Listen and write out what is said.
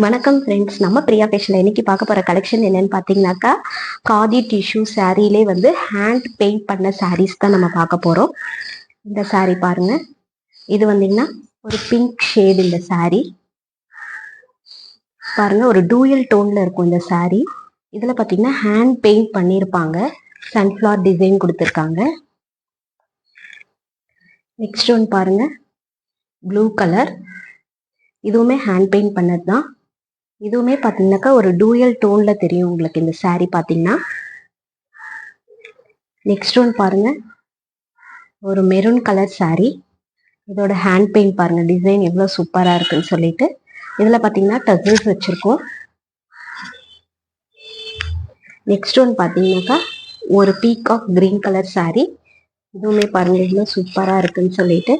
வணக்கம் ஃப்ரெண்ட்ஸ், நம்ம பிரியா ஃபேஷனில் இன்னைக்கு பார்க்க போகிற கலெக்ஷன் என்னன்னு பார்த்தீங்கன்னாக்கா, காதி டிஷ்யூ சாரீலே வந்து ஹேண்ட் பெயிண்ட் பண்ண சாரீஸ் தான் நம்ம பார்க்க போகிறோம். இந்த சாரீ பாருங்க, இது வந்தீங்கன்னா ஒரு பிங்க் ஷேடு. இந்த சாரீ பாருங்க, ஒரு டூயல் டோன்ல இருக்கும் இந்த சாரீ. இதில் பார்த்தீங்கன்னா ஹேண்ட் பெயிண்ட் பண்ணியிருப்பாங்க, சன்ஃப்ளவர் டிசைன் கொடுத்துருக்காங்க. நெக்ஸ்ட் ஒன் பாருங்க, ப்ளூ கலர், இதுவுமே ஹேண்ட் பெயிண்ட் பண்ணது தான். இதுவுமே பார்த்தீங்கன்னாக்கா ஒரு டூயல் டோன்ல தெரியும் உங்களுக்கு இந்த சாரீ பார்த்தீங்கன்னா. நெக்ஸ்ட் ஒன் பாருங்க, ஒரு மெரூன் கலர் சாரீ. இதோட ஹேண்ட் பெயிண்ட் பாருங்க, டிசைன் எவ்வளோ சூப்பராக இருக்குன்னு சொல்லிட்டு. இதில் பார்த்தீங்கன்னா டசல்ஸ் வச்சிருக்கோம். நெக்ஸ்ட் ஒன் பார்த்தீங்கன்னாக்கா ஒரு பீகாக் கிரீன் கலர் சாரீ. இதுவுமே பாருங்க எவ்வளோ சூப்பராக இருக்குன்னு சொல்லிட்டு.